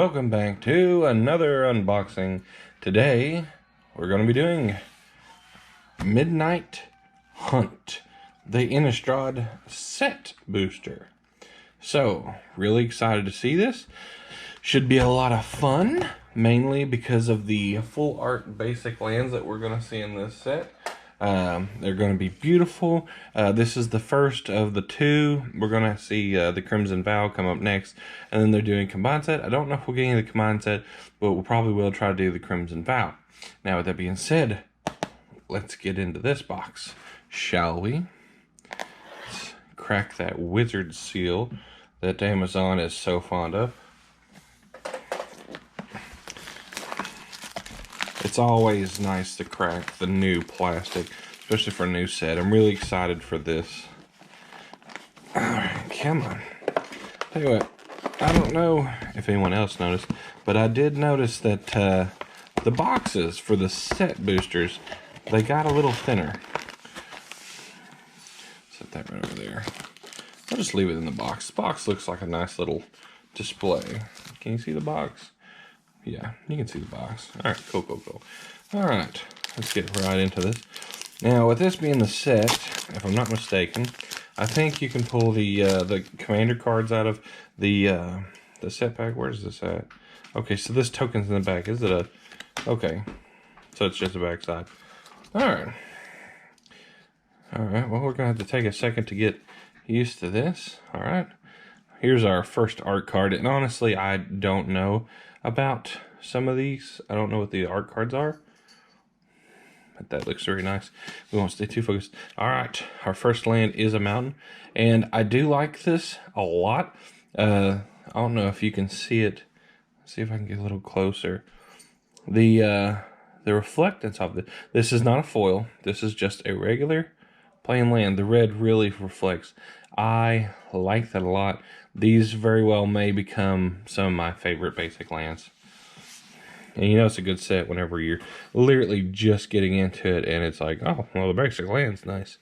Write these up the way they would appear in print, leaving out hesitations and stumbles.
welcome back to another unboxing. Today, we're going to be doing Midnight Hunt, the Innistrad set booster. So, really excited to see this. Should be a lot of fun, mainly because of the full art basic lands that we're going to see in this set. They're going to be beautiful. This is the first of the two. We're going to see the Crimson Vowel come up next, and then they're doing combined set. I don't know if we'll get any of the combined set, but we'll probably try to do the Crimson Vowel. Now, with that being said, let's get into this box, shall we? Let's crack that wizard seal that Amazon is so fond of. It's always nice to crack the new plastic, especially for a new set. I'm really excited for this. Alright, come on. Tell you what, I don't know if anyone else noticed, but I did notice that the boxes for the set boosters, they got a little thinner. Set that right over there. I'll just leave it in the box. The box looks like a nice little display. Can you see the box? Yeah, you can see the box. All right, cool. All right, let's get right into this. Now, with this being the set, if I'm not mistaken, I think you can pull the commander cards out of the set pack. Where's this at? Okay, so this token's in the back. Is it a... Okay, so it's just the back side. All right, well, we're going to have to take a second to get used to this. All right, here's our first art card, and honestly, I don't know about some of these. I don't know what the art cards are, but that looks very nice. We won't stay too focused. All right, our first land is a mountain, and I do like this a lot. I don't know if you can see it. Let's see if I can get a little closer. The reflectance of it. This is not a foil. This is just a regular plain land. The red really reflects. I like that a lot. These very well may become some of my favorite basic lands. And you know it's a good set whenever you're literally just getting into it and it's like, oh, well, the basic land's nice.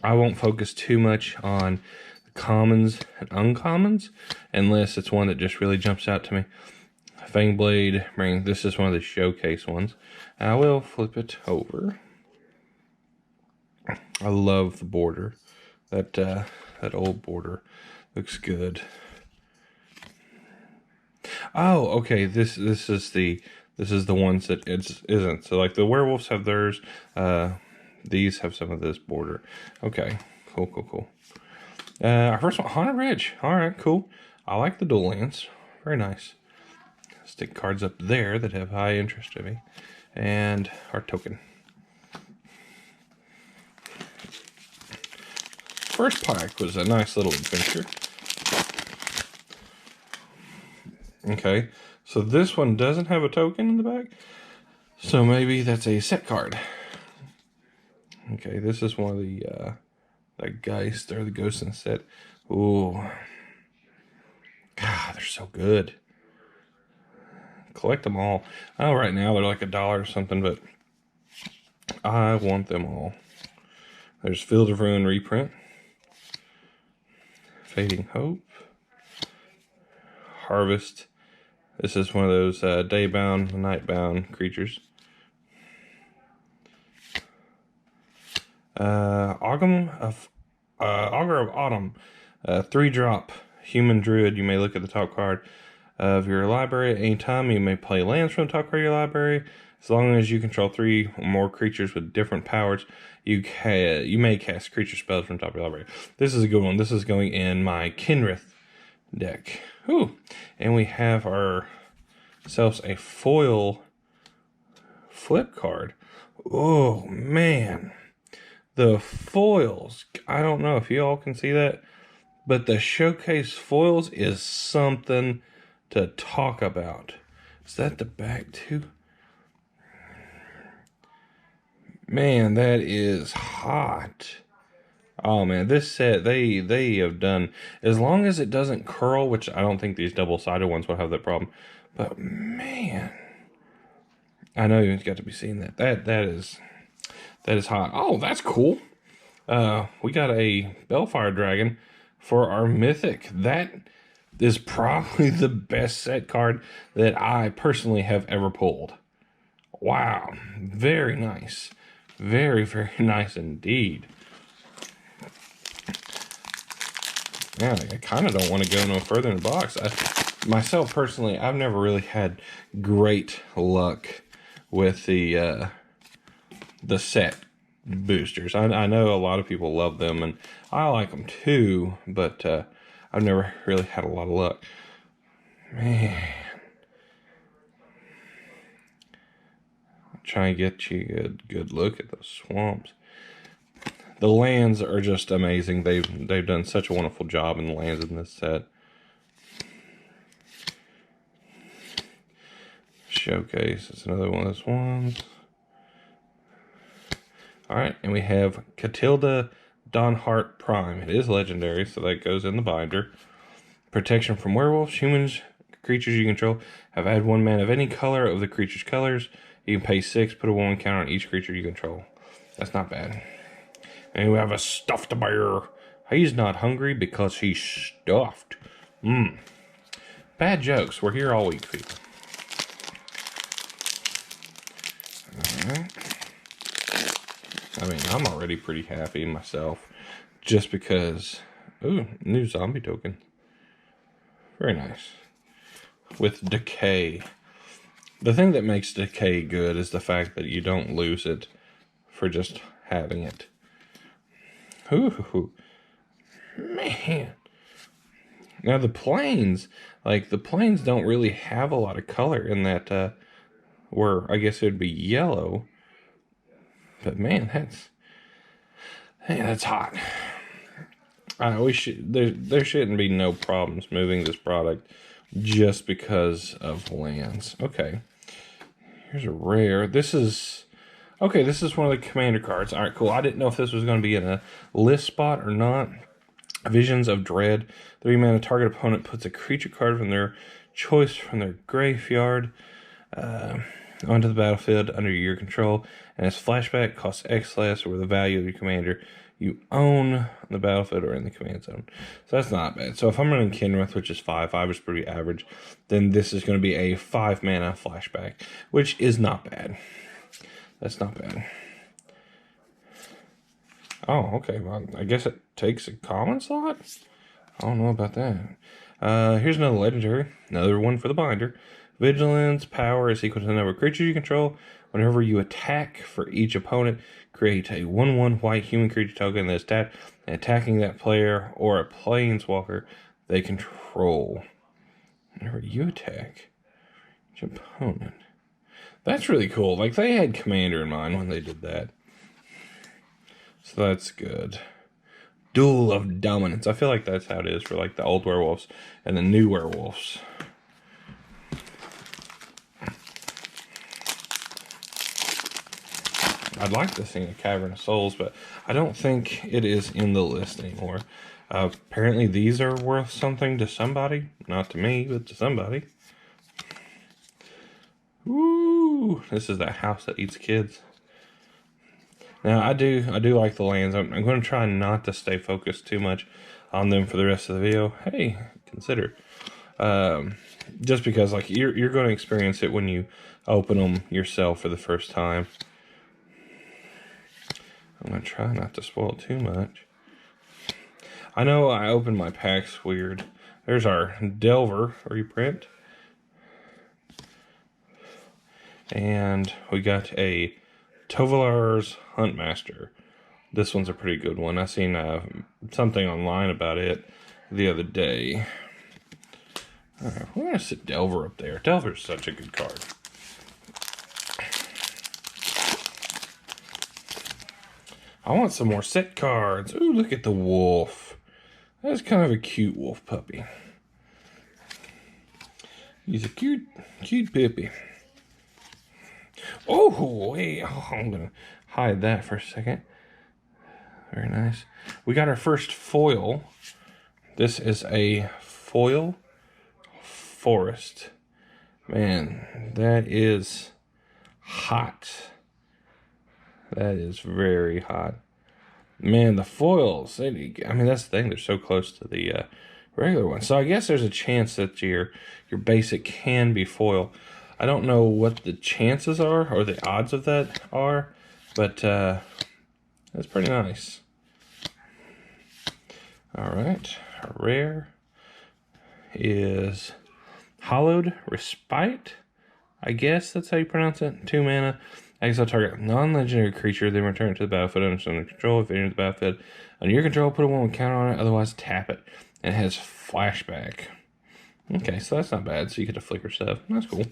I won't focus too much on the commons and uncommons unless it's one that just really jumps out to me. Fangblade, this is one of the showcase ones. I will flip it over. I love the border. That old border looks good. Oh, okay. This is the ones that isn't. So like the werewolves have theirs. These have some of this border. Okay, cool. Our first one, Haunted Ridge. All right, cool. I like the dual lands. Very nice. Stick cards up there that have high interest to me, and our token. First pack was a nice little adventure. Okay, so this one doesn't have a token in the back, so maybe that's a set card. Okay, this is one of the Geist or the Ghost in the set. Ooh, God, they're so good. Collect them all. Oh, right now they're like $1 or something, but I want them all. There's Field of Ruin reprint. Fading Hope, Harvest. This is one of those day-bound, night-bound creatures. Augur of Autumn, 3-drop human druid. You may look at the top card of your library at any time. You may play lands from the top card of your library. As long as you control 3 or more creatures with different powers, you may cast creature spells from the top of your library. This is a good one. This is going in my Kinrith deck. Ooh. And we have ourselves a foil flip card. Oh, man. The foils. I don't know if you all can see that, but the showcase foils is something to talk about. Is that the back too? Man, that is hot. Oh man, this set, they have done, as long as it doesn't curl, which I don't think these double-sided ones will have that problem, but man, I know you've got to be seeing that. That is hot. Oh, that's cool. We got a Bellfire Dragon for our Mythic. That is probably the best set card that I personally have ever pulled. Wow, very nice. Very, very nice indeed. Yeah, I kind of don't want to go no further in the box. Myself personally, I've never really had great luck with the set boosters. I know a lot of people love them, and I like them too, but I've never really had a lot of luck. Man. Try and get you a good look at those swamps. The lands are just amazing. They've done such a wonderful job in the lands in this set. Showcase. It's another one of those ones. Alright, and we have Catilda Dawnheart Prime. It is legendary, so that goes in the binder. Protection from werewolves. Humans, creatures you control, have add 1 mana of any color of the creature's colors. You can pay 6, put a 1 counter on each creature you control. That's not bad. And we have a stuffed bear. He's not hungry because he's stuffed. Bad jokes. We're here all week, people. Alright. I mean, I'm already pretty happy myself. Just because... Ooh, new zombie token. Very nice. With decay. The thing that makes decay good is the fact that you don't lose it for just having it. Ooh, man. Now the plains, the plains don't really have a lot of color in that, where I guess it would be yellow. But man, that's hot. There shouldn't be no problems moving this product just because of lands. Okay. Here's a rare. This is one of the commander cards. All right, cool. I didn't know if this was going to be in a list spot or not. Visions of Dread. 3 mana, target opponent puts a creature card from their choice from their graveyard onto the battlefield under your control, and its flashback costs X less, or the value of your commander you own on the battlefield or in the command zone. So that's not bad. So if I'm running Kinrith, which is 5 is pretty average, then this is going to be a 5 mana flashback, which is not bad. That's not bad. Oh, okay. Well, I guess it takes a common slot? I don't know about that. Here's another legendary. Another one for the binder. Vigilance power is equal to the number of creatures you control. Whenever you attack for each opponent, create a 1/1 white human creature token that is tapped and attacking that player or a planeswalker they control. Whenever you attack each opponent. That's really cool. They had Commander in mind when they did that. So that's good. Duel of Dominance. I feel like that's how it is for the old werewolves and the new werewolves. I'd like to sing a Cavern of Souls, but I don't think it is in the list anymore. Apparently these are worth something to somebody. Not to me, but to somebody. Woo! This is that house that eats kids. Now, I do like the lands. I'm going to try not to stay focused too much on them for the rest of the video. Hey, consider. Just because, you're going to experience it when you open them yourself for the first time. I'm going to try not to spoil it too much. I know I opened my packs weird. There's our Delver reprint. And we got a Tovalar's Huntmaster. This one's a pretty good one. I seen something online about it the other day. Alright, we're going to sit Delver up there. Delver's such a good card. I want some more set cards. Ooh, look at the wolf. That's kind of a cute wolf puppy. He's a cute puppy. Oh, wait. Oh, I'm going to hide that for a second. Very nice. We got our first foil. This is a foil forest. Man, that is hot. That is very hot. Man, the foils, I mean, that's the thing. They're so close to the regular one. So I guess there's a chance that your basic can be foil. I don't know what the chances are or the odds of that are, but that's pretty nice. All right, our rare is Hollowed Respite. I guess that's how you pronounce it. 2 mana. Exile target non-legendary creature, then return it to the battlefield under control. If it enters the battlefield under your control, put a 1 counter on it, otherwise tap it. And it has flashback. Okay, so that's not bad. So you get to flicker stuff. That's cool.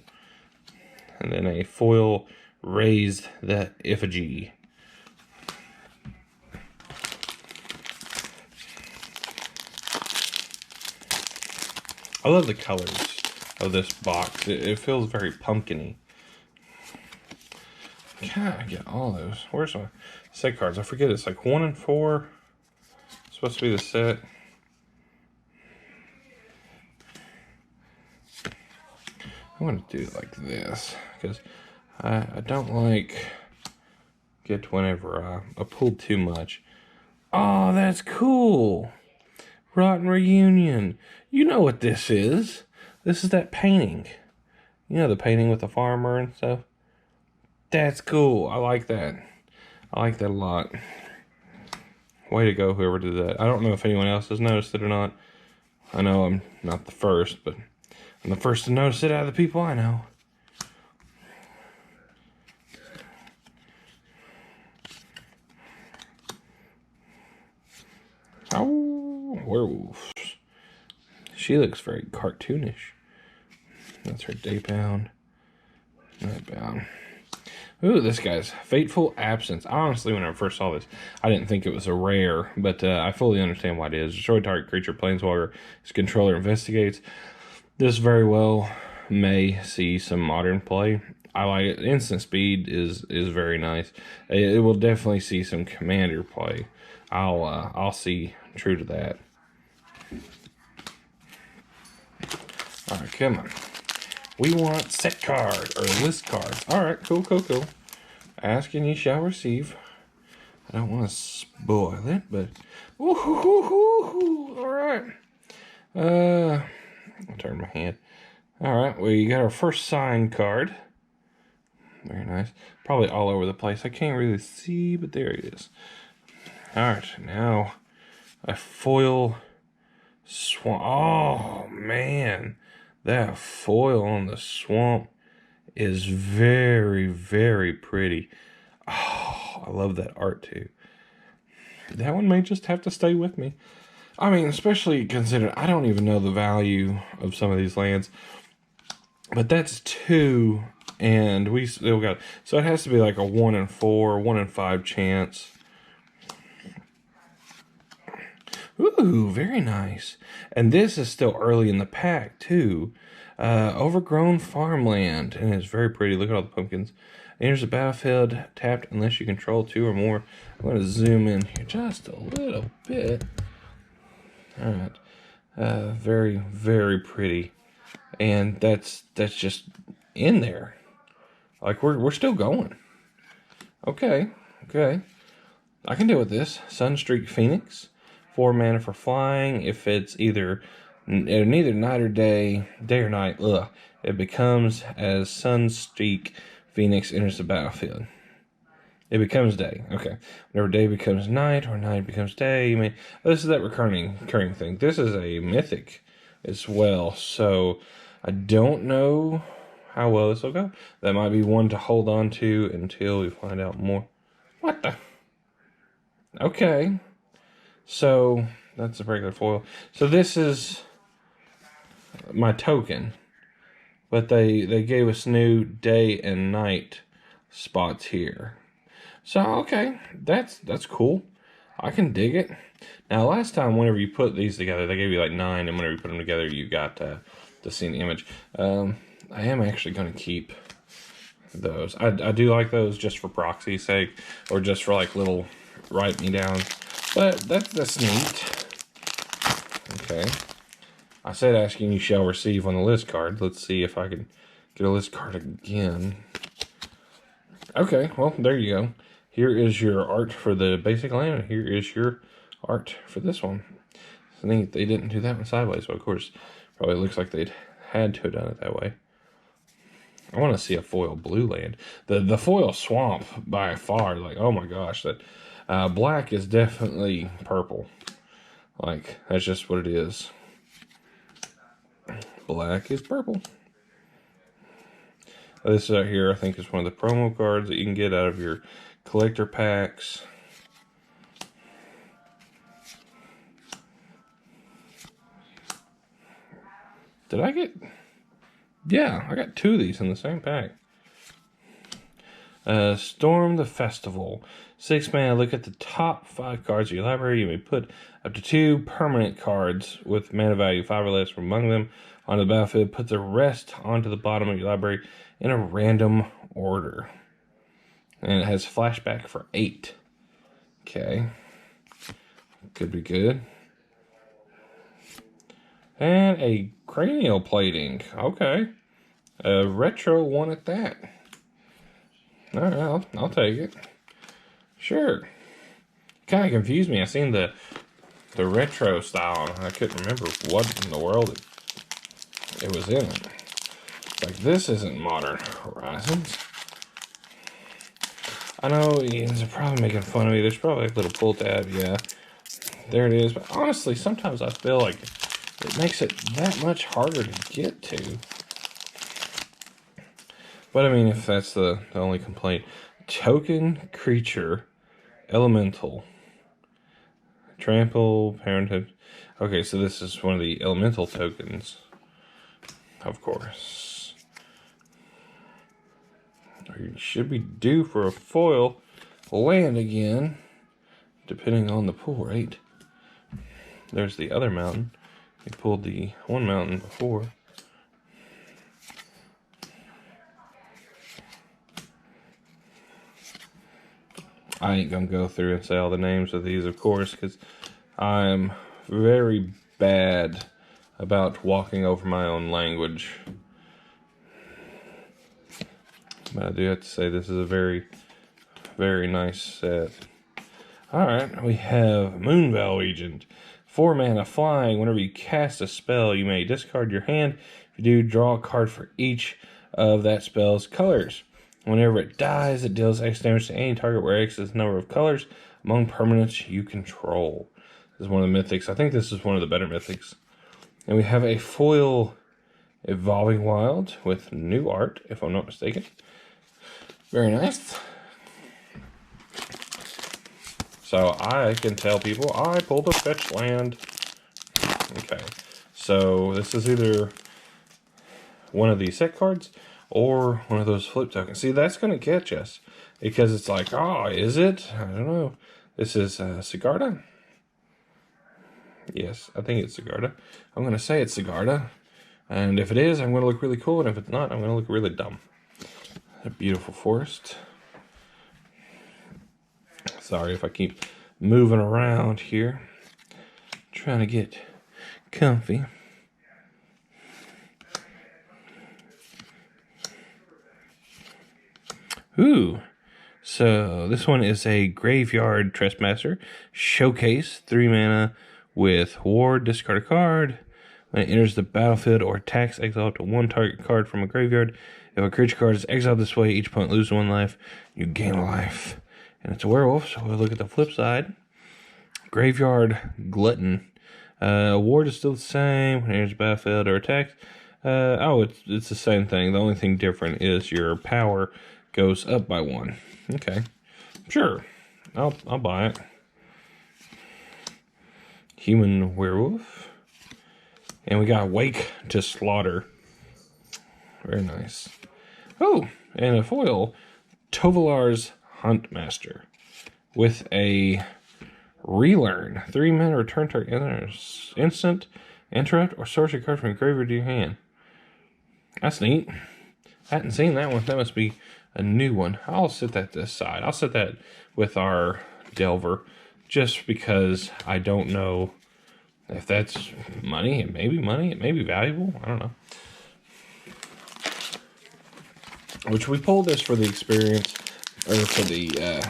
And then a foil raised the effigy. I love the colors of this box. It feels very pumpkin-y. God, I get all those. Where's my set cards? I forget. It's like 1 and 4. It's supposed to be the set. I'm going to do it like this because I don't like get whenever I pull too much. Oh, that's cool. Rotten Reunion. You know what this is. This is that painting. You know the painting with the farmer and stuff? That's cool. I like that. I like that a lot. Way to go, whoever did that. I don't know if anyone else has noticed it or not. I know I'm not the first, but I'm the first to notice it out of the people I know. Oh, werewolves. She looks very cartoonish. That's her day bound. Night bound. Ooh, this guy's Fateful Absence. Honestly, when I first saw this, I didn't think it was a rare, but I fully understand why it is. Destroy target creature, planeswalker, his controller investigates. This very well may see some modern play. I like it. Instant speed is very nice. It will definitely see some commander play. I'll see true to that. All right, come on. We want set card or list cards. All right, cool. Ask and you shall receive. I don't want to spoil it, but all right. I'll turn my hand. All right, we got our first signed card. Very nice. Probably all over the place. I can't really see, but there it is. All right, now a foil swamp. Oh man. That foil on the swamp is very, very pretty. Oh, I love that art too. That one may just have to stay with me. I mean, especially considering I don't even know the value of some of these lands. But that's 2, and we still got... So it has to be like a 1 and 4, 1 and 5 chance. Ooh, very nice. And this is still early in the pack, too. Overgrown farmland. And it's very pretty. Look at all the pumpkins. Enters the battlefield tapped unless you control 2 or more. I'm going to zoom in here just a little bit. All right. Very, very pretty. And that's just in there. Like, we're still going. Okay. I can deal with this. Sunstreak Phoenix. 4 mana for flying. If it's neither night or day or night, it becomes as Sunstreak Phoenix enters the battlefield. It becomes day. Okay. Whenever day becomes night or night becomes day, you may... This is that recurring thing. This is a mythic as well. So I don't know how well this will go. That might be one to hold on to until we find out more. What the? Okay. So that's a regular foil. So this is my token, but they gave us new day and night spots here. So okay, that's cool. I can dig it. Now last time, whenever you put these together, they gave you like 9, and whenever you put them together, you got to see an image. I am actually going to keep those. I do like those just for proxy's sake, or just for like little write me down. But that's neat. Okay. I said asking you shall receive on the list card. Let's see if I can get a list card again. Okay, well, there you go. Here is your art for the basic land. Here is your art for this one. I think they didn't do that one sideways, so of course, probably looks like they'd had to have done it that way. I want to see a foil blue land. The foil swamp by far, like, oh my gosh, that black is definitely purple. Like, that's just what it is. Black is purple. This out here, I think, is one of the promo cards that you can get out of your collector packs. Did I get... Yeah, I got 2 of these in the same pack. Storm the Festival. 6 mana, look at the top 5 cards of your library. You may put up to 2 permanent cards with mana value 5 or less from among them onto the battlefield. Put the rest onto the bottom of your library in a random order. And it has flashback for 8. Okay. Could be good. And a cranial plating. Okay. A retro one at that. Alright, I'll take it. Sure. Kind of confused me. I seen the retro style. I couldn't remember what in the world it was in. Like, this isn't Modern Horizons. I know Ian's probably making fun of me. There's probably a little pull tab. Yeah. There it is. But honestly, sometimes I feel like it makes it that much harder to get to. But I mean, if that's the only complaint. Token creature, elemental, trample, parenthood. Okay, so this is one of the elemental tokens, of course. You should be due for a foil land again, depending on the pull rate. There's the other mountain. We pulled the one mountain before. I ain't gonna go through and say all the names of these, of course, because I'm very bad about walking over my own language. But I do have to say this is a very, very nice set. Alright, we have Vowel Regent. 4 mana flying. Whenever you cast a spell, you may discard your hand. If you do, draw a card for each of that spell's colors. Whenever it dies, it deals X damage to any target where X is the number of colors among permanents you control. This is one of the mythics. I think this is one of the better mythics. And we have a foil Evolving Wild with new art, if I'm not mistaken. Very nice. So I can tell people I pulled a fetch land. Okay. So this is either one of these set cards or one of those flip tokens. See, that's going to catch us. Because it's like, oh, is it? I don't know. This is Sigarda. Yes, I think it's Sigarda. I'm going to say it's Sigarda. And if it is, I'm going to look really cool. And if it's not, I'm going to look really dumb. A beautiful forest. Sorry if I keep moving around here. Trying to get comfy. Ooh. So this one is a Graveyard Trespasser. Showcase. 3 mana with Ward. Discard a card. When it enters the battlefield or attacks, exile up to 1 target card from a graveyard. If a creature card is exiled this way, each opponent loses 1 life. You gain a life. And it's a werewolf, so we'll look at the flip side. Graveyard Glutton. Ward is still the same. When it enters the battlefield or attacks. It's the same thing. The only thing different is your power goes up by 1. Okay. Sure. I'll buy it. Human Werewolf. And we got Wake to Slaughter. Very nice. Oh, and a foil. Tovolar's Huntmaster. With a Relearn. 3 mana, return target instant, interrupt, or sorcery card from your graveyard to your hand. That's neat. I hadn't seen that one. That must be a new one. I'll set that this side. I'll set that with our Delver. Just because I don't know if that's money. It may be money. It may be valuable. I don't know. Which we pulled this for the experience. Or for the,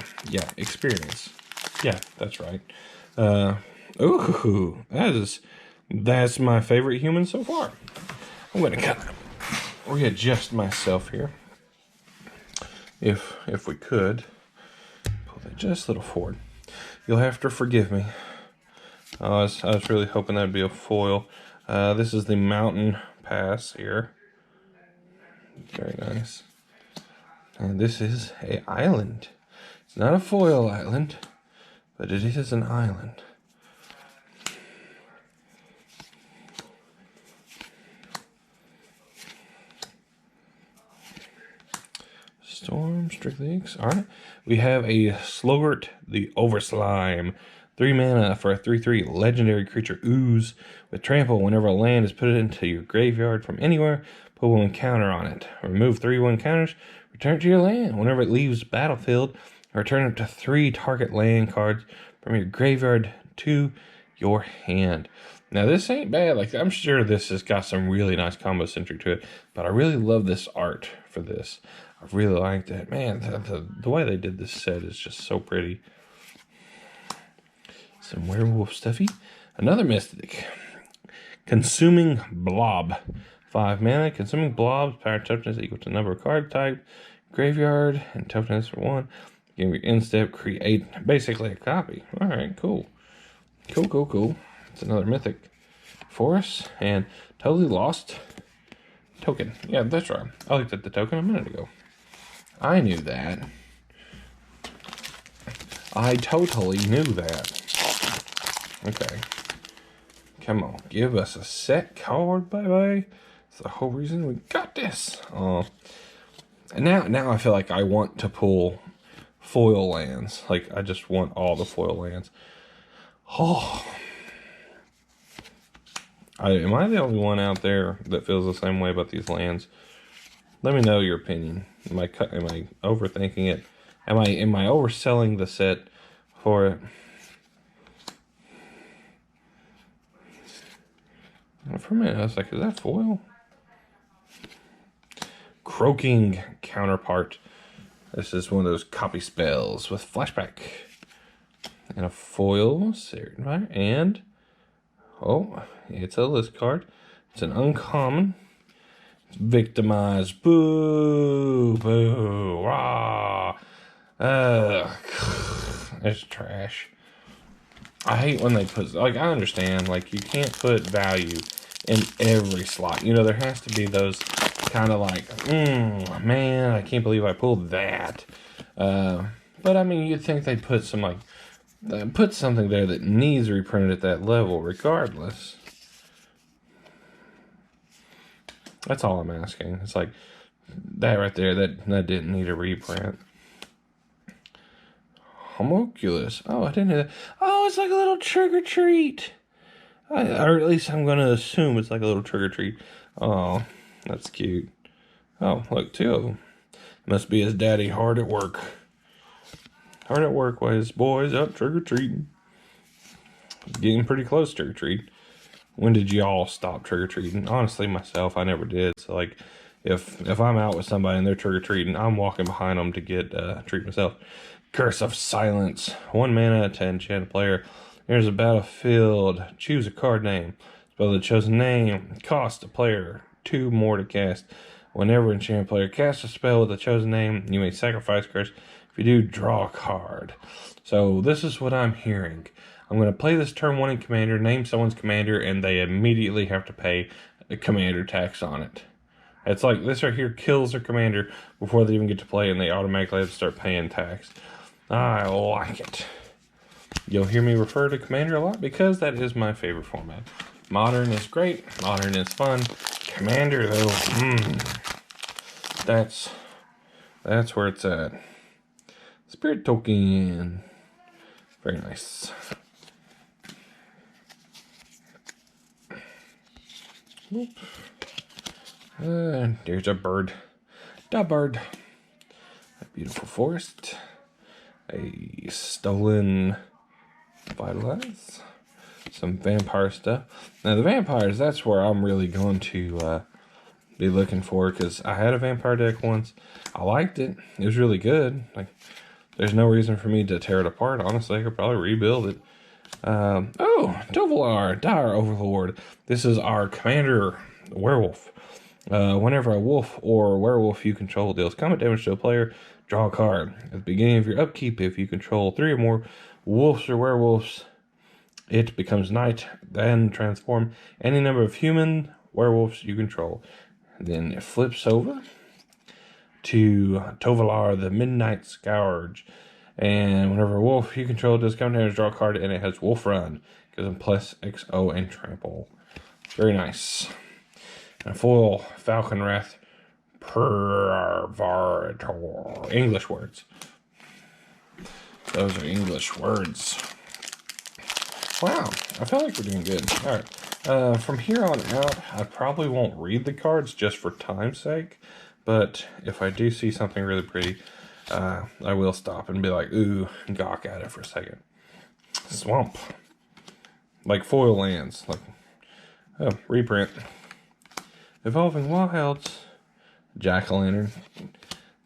experience. Yeah, that's right. Ooh, that's my favorite human so far. I'm gonna kind of readjust myself here, if we could. Pull that just a little forward. You'll have to forgive me. I was really hoping that'd be a foil. This is the Mountain Pass here. Very nice. And this is an island. It's not a foil island, but it is an island. Storm, Strictly X. Alright. We have a Slogurt the Overslime. 3 mana for a 3/3 legendary creature ooze with trample. Whenever a land is put into your graveyard from anywhere, put 1 counter on it. Remove 3/1 counters, return it to your land. Whenever it leaves battlefield, return up to 3 target land cards from your graveyard to your hand. Now this ain't bad. Like, I'm sure this has got some really nice combo centric to it, but I really love this art for this. I really liked it. Man, the way they did this set is just so pretty. Some werewolf stuffy. Another mystic. Consuming Blob. 5 mana. Consuming Blob's power toughness equal to number of card type. Graveyard and toughness for 1. Give your instep, create basically a copy. Alright, cool. Cool. It's another mythic for us. And totally lost token. Yeah, that's right. I looked at the token a minute ago. I knew that. I totally knew that. Okay. Come on. Give us a set card, baby. That's the whole reason we got this. And now I feel like I want to pull foil lands. Like, I just want all the foil lands. Oh. Am I the only one out there that feels the same way about these lands? Let me know your opinion. Am I overthinking it? Am I overselling the set for it? For a minute, I was like, is that foil? Croaking Counterpart. This is one of those copy spells with flashback. And a foil, and oh, it's a list card. It's an uncommon. It's victimized. Boo, boo, rah. It's trash. I hate when they put, like, I understand, like, you can't put value in every slot. You know, there has to be those kind of like, man, I can't believe I pulled that. But I mean, you'd think they'd put some, like, put something there that needs reprinted at that level regardless. That's all I'm asking. It's like that right there, that didn't need a reprint. Homunculus. Oh, I didn't know that. Oh, it's like a little trick-or-treat. Or at least I'm going to assume it's like a little trick-or-treat. Oh, that's cute. Oh, look, 2 of them. Must be his daddy hard at work. Hard at work while his boys out trick-or-treating. Getting pretty close to trick-or-treat. When did y'all stop trick-or-treating? Honestly, myself, I never did. So, like, if I'm out with somebody and they're trick-or-treating, I'm walking behind them to get treat myself. Curse of Silence. 1 mana to enchant a player. There's a battlefield. Choose a card name. Spell the chosen name. Cost a player 2 more to cast. Whenever enchanted player casts a spell with a chosen name, you may sacrifice curse. If you do, draw a card. So this is what I'm hearing. I'm going to play this turn 1 in Commander, name someone's commander, and they immediately have to pay a commander tax on it. It's like this right here kills their commander before they even get to play, and they automatically have to start paying tax. I like it. You'll hear me refer to Commander a lot because that is my favorite format. Modern is great. Modern is fun. Commander, though, that's where it's at. Spirit token. Very nice. There's a bird. Da bird. A beautiful forest. A stolen Vitalize. Some vampire stuff. Now the vampires, that's where I'm really going to be looking for, because I had a vampire deck once. I liked it. It was really good. Like, there's no reason for me to tear it apart. Honestly, I could probably rebuild it. Oh, Tovalar, Dire Overlord. This is our commander, Werewolf. Whenever a wolf or werewolf you control deals combat damage to a player, draw a card. At the beginning of your upkeep, if you control 3 or more wolves or werewolves, it becomes night, then transform any number of human werewolves you control. Then it flips over to Tovalar, the Midnight Scourge. And whenever a wolf you control does combat damage, draw a card, and it has Wolf Run. Gives them plus XO and Trample. Very nice. And a foil Falcon Wrath Pervarator. English words. Those are English words. Wow, I feel like we're doing good. All right. From here on out, I probably won't read the cards just for time's sake. But if I do see something really pretty, I will stop and be like, ooh, gawk at it for a second. Swamp. Like foil lands. Like, oh, reprint. Evolving Wilds. Jack-o'-lantern.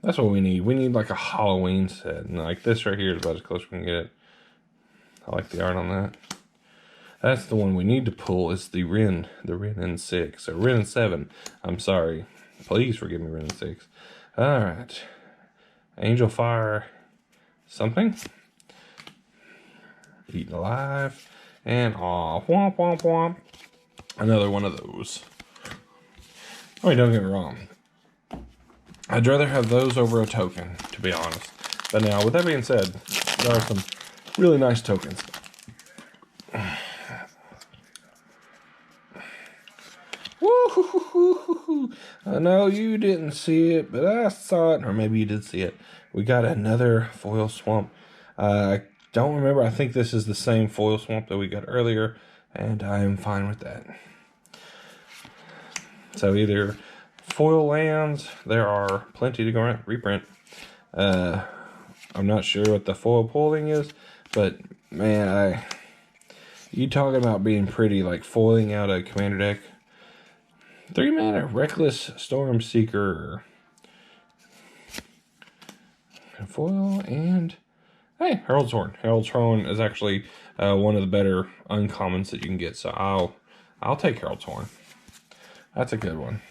That's what we need. We need like a Halloween set. And like this right here is about as close as we can get it. I like the art on that. That's the one we need to pull is the Ren N6. Or Ren N7. I'm sorry. Please forgive me, Ren N6. Alright. Angel Fire something. Eaten Alive. And aw, womp womp womp. Another one of those. I mean, don't get me wrong. I'd rather have those over a token, to be honest. But now, with that being said, there are some really nice tokens. Woo-hoo-hoo-hoo-hoo. I know you didn't see it, but I saw it. Or maybe you did see it. We got another foil swamp. I don't remember. I think this is the same foil swamp that we got earlier. And I am fine with that. So either foil lands. There are plenty to go around. Reprint. I'm not sure what the foil pulling is. But, man, you talking about being pretty, like foiling out a commander deck. 3 mana, Reckless Storm Seeker. Foil and, hey, Herald's Horn. Herald's Horn is actually one of the better uncommons that you can get. So I'll take Herald's Horn. That's a good one.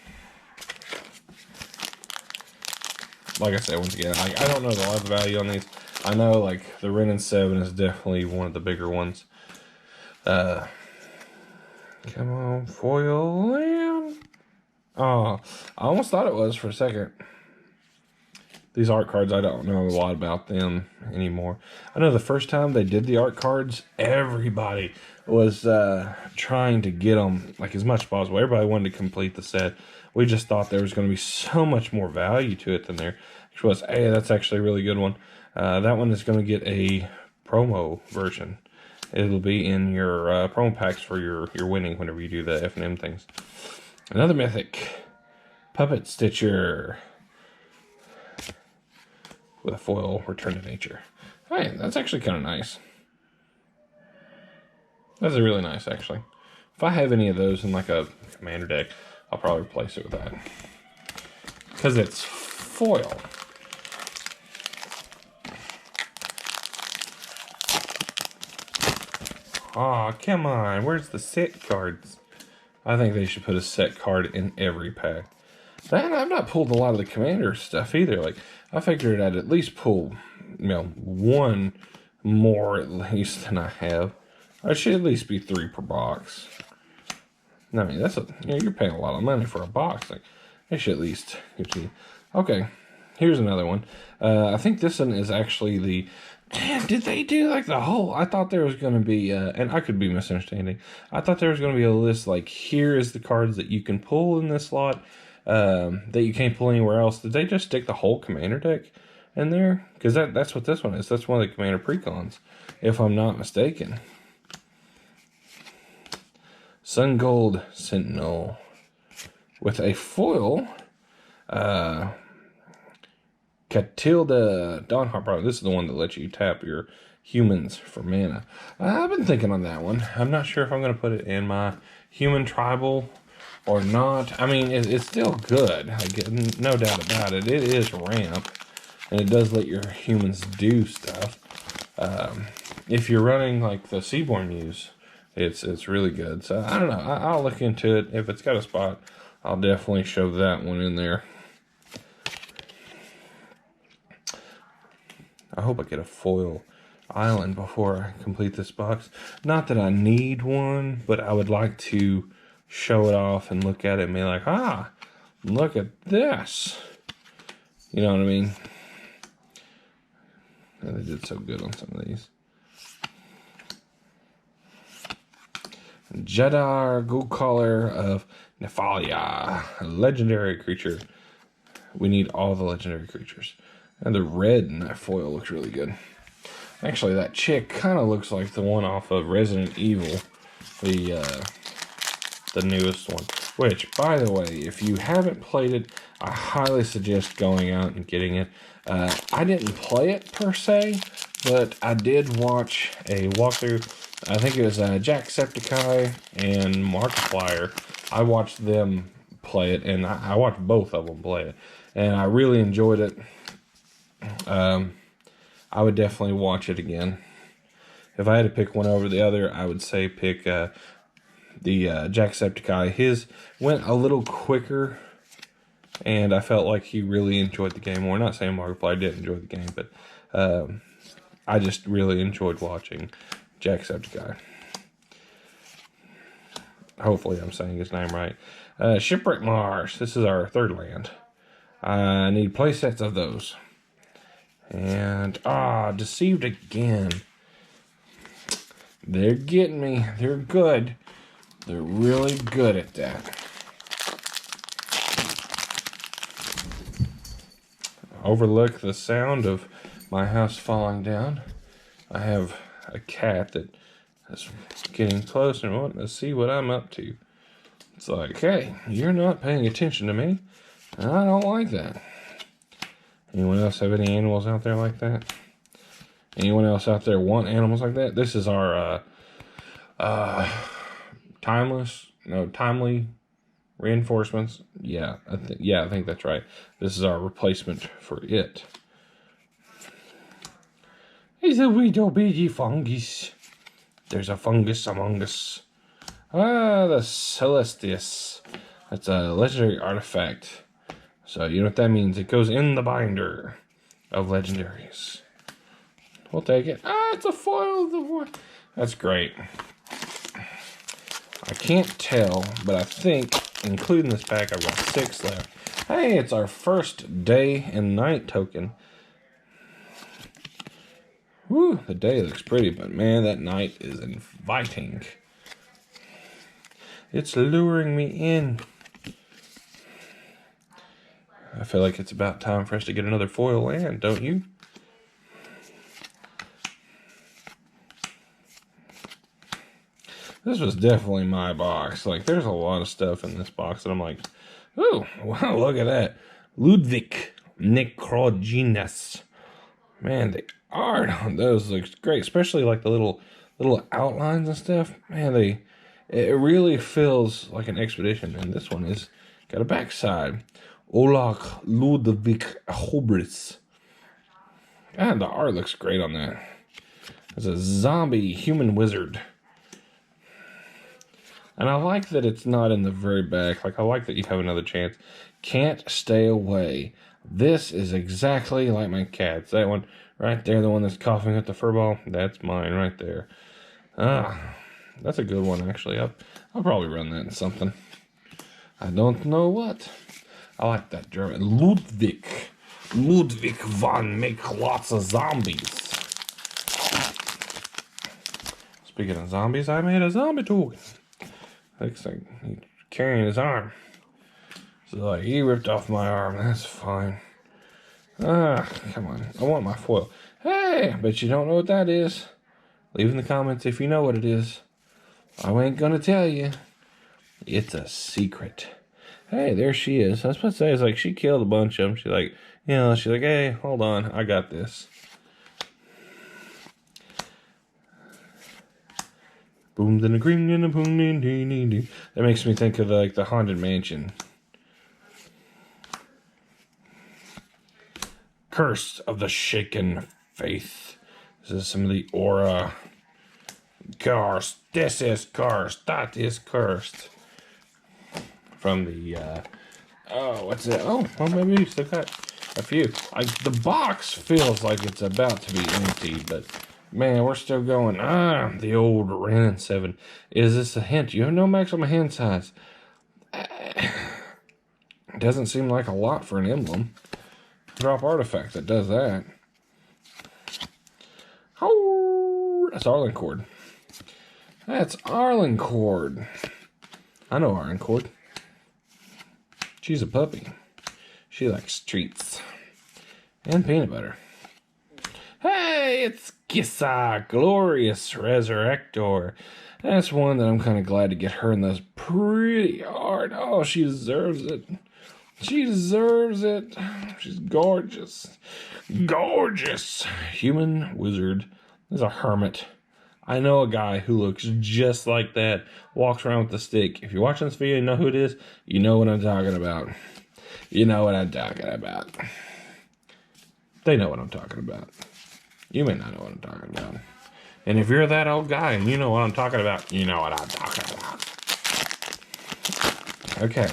Like I said, once again, I don't know the life value on these. I know like the Ren N7 is definitely one of the bigger ones. Come on, foil land. Oh, I almost thought it was for a second. These art cards, I don't know a lot about them anymore. I know the first time they did the art cards, everybody was trying to get them like as much as possible. Everybody wanted to complete the set. We just thought there was going to be so much more value to it than there was. Hey, that's actually a really good one. That one is going to get a promo version. It'll be in your promo packs for your winning whenever you do the F&M things. Another mythic. Puppet Stitcher. With a foil Return to Nature. Hey, that's actually kind of nice. That's really nice, actually. If I have any of those in like a commander deck, I'll probably replace it with that. Because it's foil. Aw, come on. Where's the set cards? I think they should put a set card in every pack. Man, I've not pulled a lot of the commander stuff either. Like, I figured I'd at least pull, one more at least than I have. I should at least be 3 per box. I mean, that's you're paying a lot of money for a box. Like, they should at least give you. Okay, here's another one. I think this one is actually the. Man, did they do like the whole? I thought there was going to be, and I could be misunderstanding. I thought there was going to be a list like here is the cards that you can pull in this slot. That you can't pull anywhere else. Did they just stick the whole commander deck in there? Because that's what this one is. That's one of the commander precons, if I'm not mistaken. Sun Gold Sentinel with a foil. Catilda Dawnhawk. Probably this is the one that lets you tap your humans for mana. I've been thinking on that one. I'm not sure if I'm going to put it in my human tribal or not. I mean, it's still good. No doubt about it. It is ramp, and it does let your humans do stuff. if you're running like the Seaborn Muse, it's really good. So I don't know. I'll look into it. If it's got a spot, I'll definitely shove that one in there. I hope I get a foil island before I complete this box. Not that I need one, but I would like to show it off and look at it and be like, ah, look at this. You know what I mean? And they did so good on some of these. Jedar Goldcaller of Nephalia, a legendary creature. We need all the legendary creatures. And the red in that foil looks really good. Actually, that chick kind of looks like the one off of Resident Evil, the newest one. Which, by the way, if you haven't played it, I highly suggest going out and getting it. I didn't play it per se, but I did watch a walkthrough. I think it was Jacksepticeye and Markiplier. I watched them play it, and I watched both of them play it, and I really enjoyed it. I would definitely watch it again. If I had to pick one over the other, I would say pick the Jacksepticeye. His went a little quicker, and I felt like he really enjoyed the game more. Not saying Markiplier didn't enjoy the game, but I just really enjoyed watching Jacksepticeye. Hopefully I'm saying his name right. Shipwreck Mars. This is our third land. I need playsets of those. And, Deceived again. They're getting me. They're good. They're really good at that. Overlook the sound of my house falling down. I have a cat that is getting closer and wanting to see what I'm up to. It's like, hey, you're not paying attention to me. And I don't like that. Anyone else have any animals out there like that? Anyone else out there want animals like that? This is our timely reinforcements. Yeah, I think that's right. This is our replacement for it. It's a little bitty fungus. There's a fungus among us. The Celestius. That's a legendary artifact. So you know what that means. It goes in the binder of legendaries. We'll take it. It's a foil. That's great. I can't tell, but I think, including this pack, I've got 6 left. Hey, it's our first day and night token. Woo, the day looks pretty, but man, that night is inviting. It's luring me in. I feel like it's about time for us to get another foil land, don't you? This was definitely my box. Like, there's a lot of stuff in this box that I'm like, ooh, wow, look at that. Ludwig Necrogenus. Man, the art on those looks great, especially like the little outlines and stuff. Man, it really feels like an expedition. And this one is got a backside. Olach Ludwig Hobris. God, the art looks great on that. It's a zombie human wizard. And I like that it's not in the very back. Like, I like that you have another chance. Can't stay away. This is exactly like my cat's. That one right there, the one that's coughing at the fur ball, that's mine right there. That's a good one, actually. I'll probably run that in something. I don't know what. I like that German. Ludwig von make lots of zombies. Speaking of zombies, I made a zombie token. Looks like he's carrying his arm. So like, he ripped off my arm. That's fine. Come on. I want my foil. Hey, but you don't know what that is. Leave in the comments if you know what it is. I ain't gonna tell you. It's a secret. Hey, there she is. I was supposed to say, it's like she killed a bunch of them. She's like, she's like, hey, hold on, I got this. Boom, then a green and a boom, ding, ding, ding, ding. That makes me think of like the Haunted Mansion. Curse of the Shaken Faith. This is some of the aura cursed. This is cursed. That is cursed. From the, oh, what's it? Oh, well, maybe we still got a few. The box feels like it's about to be empty, but man, we're still going. The old Ren 7. Is this a hint? You have no maximum hand size. It doesn't seem like a lot for an emblem. Drop artifact that does that. Oh, that's Arlencord. That's Arlencord. I know Arlencord. She's a puppy. She likes treats. And peanut butter. Hey, it's Gissa, Glorious Resurrector. That's one that I'm kind of glad to get her in those pretty hard. Oh, she deserves it. She deserves it. She's gorgeous. Gorgeous. Human wizard. There's a hermit. I know a guy who looks just like that. Walks around with a stick. If you're watching this video, you know who it is. You know what I'm talking about. You know what I'm talking about. They know what I'm talking about. You may not know what I'm talking about. And if you're that old guy and you know what I'm talking about, you know what I'm talking about. Okay.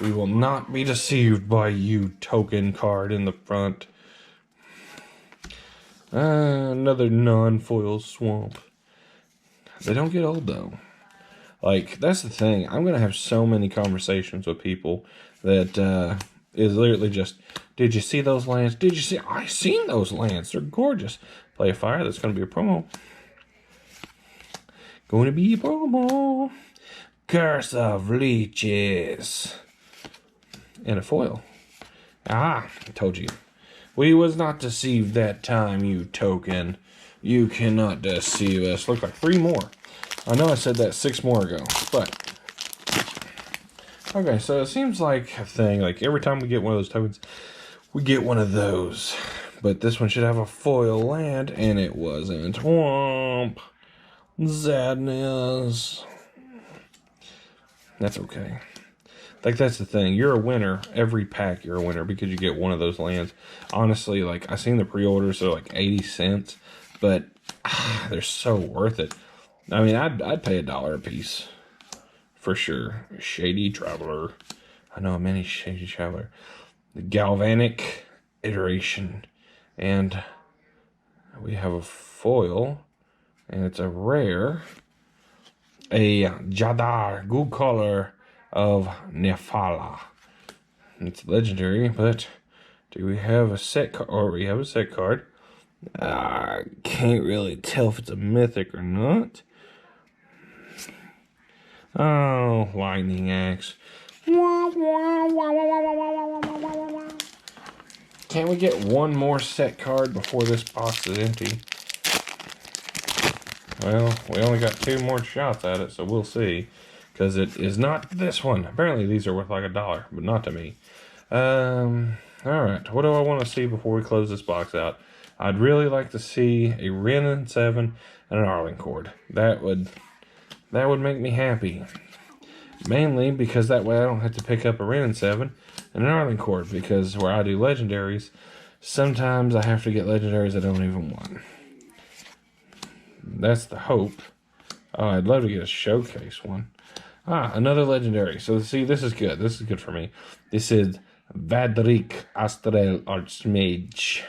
We will not be deceived by you token card in the front. Another non-foil swamp. They don't get old though. Like, that's the thing. I'm going to have so many conversations with people that is literally just, did you see those lands? Did you see? I seen those lands. They're gorgeous. Play a fire. That's going to be a promo. Going to be a promo. Curse of Leeches. And a foil. I told you. We was not deceived that time, you token. You cannot deceive us. Look like 3 more. I know I said that 6 more ago, but... Okay, so it seems like a thing. Like, every time we get one of those tokens, we get one of those. But this one should have a foil land, and it wasn't. Womp. Sadness. That's okay. Like, that's the thing. You're a winner. Every pack, you're a winner because you get one of those lands. Honestly, like, I seen the pre-orders, they're like 80 cents. But, they're so worth it. I mean, I'd pay $1 a piece. For sure. Shady Traveler. I know a mini Shady Traveler. The Galvanic Iteration. And we have a foil. And it's a rare. A Jadar Good Color of Nefala. It's legendary, but do we have a set card? Or we have a set card. I can't really tell if it's a mythic or not. Oh, Lightning Axe. Can we get one more set card before this box is empty? Well, we only got 2 more shots at it, so we'll see. Because it is not this one. Apparently these are worth like $1, but not to me. Alright, what do I want to see before we close this box out? I'd really like to see a Ren 7 and an Arlencord. That would make me happy. Mainly because that way I don't have to pick up a Ren 7 and an Arlencord. Because where I do legendaries, sometimes I have to get legendaries I don't even want. That's the hope. Oh, I'd love to get a showcase one. Another legendary. So, see, this is good. This is good for me. This is Vadrik Astral Archmage.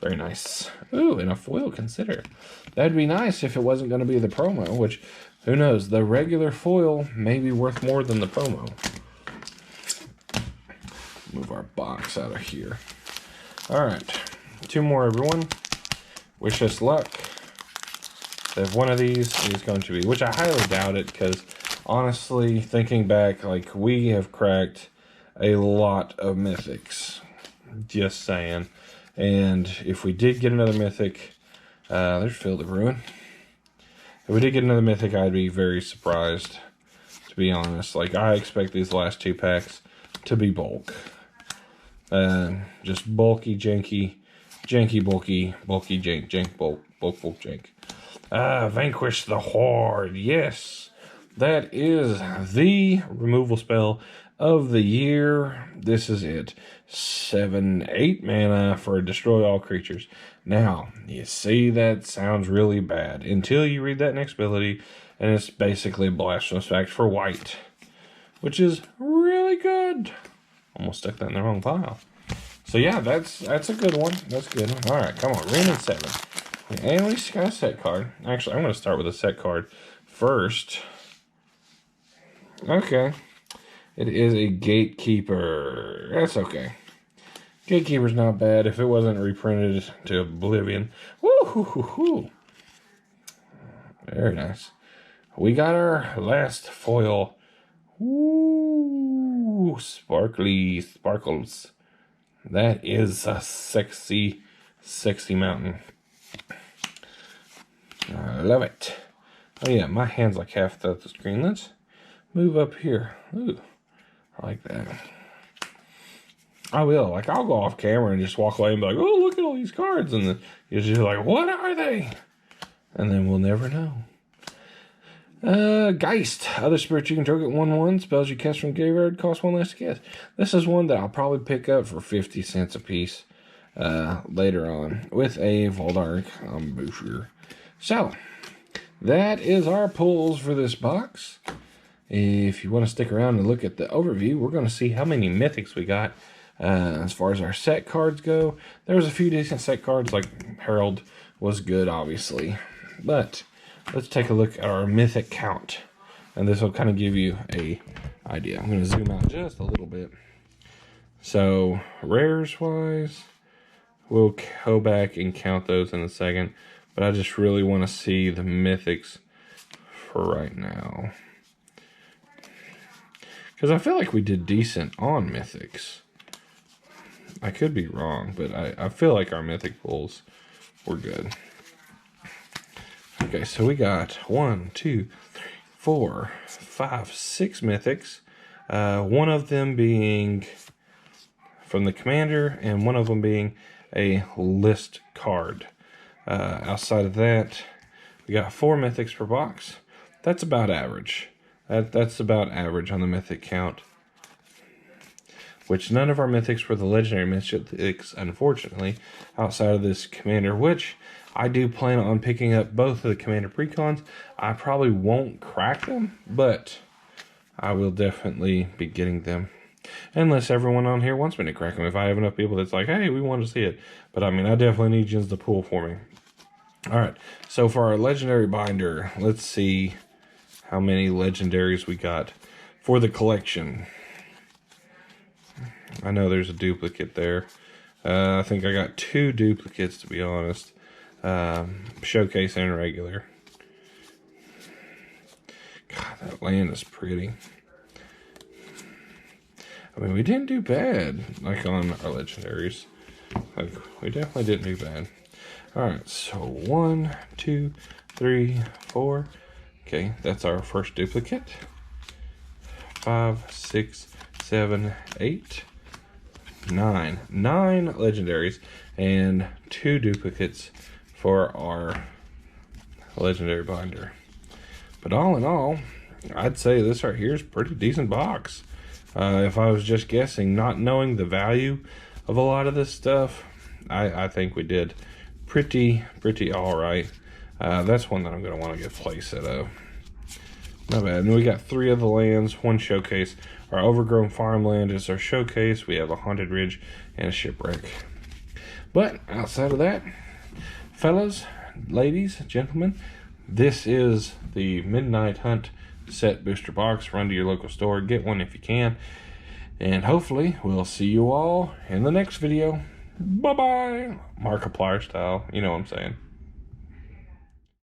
Very nice. Ooh, and a foil consider. That'd be nice if it wasn't going to be the promo, which, who knows, the regular foil may be worth more than the promo. Move our box out of here. Alright. 2 more, everyone. Wish us luck. If one of these is going to be, which I highly doubt it, because honestly, thinking back, like, we have cracked a lot of mythics. Just saying. And if we did get another mythic, there's Field of Ruin. If we did get another mythic, I'd be very surprised, to be honest. Like, I expect these last 2 packs to be bulk. Just bulky, janky, bulky, jank, bulk, jank. Vanquish the Horde. Yes, that is the removal spell of the year. This is it. 7/8 mana for destroy all creatures. Now, you see that sounds really bad until you read that next ability, and it's basically a blasphemous fact for white, which is really good. Almost stuck that in the wrong pile. So yeah, that's a good one. That's a good one. All right, come on, Ren and 7. And at least got a set card. Actually, I'm going to start with a set card first. Okay. It is a Gatekeeper. That's okay. Gatekeeper's not bad if it wasn't reprinted to oblivion. Woo-hoo-hoo-hoo. Very nice. We got our last foil. Ooh, sparkly sparkles. That is a sexy, sexy mountain. I love it. Oh yeah, my hand's like half the screen. Let's move up here. Ooh, I like that. I will. Like, I'll go off camera and just walk away and be like, oh, look at all these cards. And then you're just like, what are they? And then we'll never know. Geist. Other spirits you control get 1/1. Spells you cast from graveyard cost 1 less to cast. This is one that I'll probably pick up for 50 cents a piece later on with a Voldark Boucher. So, that is our pulls for this box. If you want to stick around and look at the overview, we're going to see how many mythics we got. As far as our set cards go, there was a few decent set cards, like Herald was good, obviously. But let's take a look at our mythic count, and this will kind of give you a idea. I'm going to zoom out just a little bit. So, rares wise, we'll go back and count those in a second, but I just really want to see the mythics for right now, because I feel like we did decent on mythics. I could be wrong, but I feel like our mythic pulls were good. Okay, so we got 1, 2, 3, 4, 5, 6 mythics. One of them being from the commander, and one of them being a list card. Outside of that, we got 4 mythics per box. That's about average. That's about average on the mythic count. Which none of our mythics were the legendary mythics, unfortunately, outside of this commander, which I do plan on picking up both of the commander precons. I probably won't crack them, but I will definitely be getting them. Unless everyone on here wants me to crack them. If I have enough people that's like, hey, we want to see it. But I mean, I definitely need you to pull for me. Alright, so for our legendary binder, let's see how many legendaries we got for the collection. I know there's a duplicate there. I think I got 2 duplicates, to be honest. Showcase and regular. God, that land is pretty. I mean, we didn't do bad, like on our legendaries. Like, we definitely didn't do bad. Alright, so 1, 2, 3, 4. Okay, that's our first duplicate. 5, 6, 7, 8. 9 legendaries and 2 duplicates for our legendary binder. But all in all, I'd say this right here is a pretty decent box. If I was just guessing, not knowing the value of a lot of this stuff, I think we did pretty all right. That's one that I'm going to want to get a playset of. Not bad. And we got 3 of the lands, 1 showcase. Our overgrown farmland is our showcase. We have a haunted ridge and a shipwreck. But outside of that, fellas, ladies, gentlemen, this is the Midnight Hunt set booster box. Run to your local store, get one if you can. And hopefully we'll see you all in the next video. Bye-bye. Markiplier style, you know what I'm saying.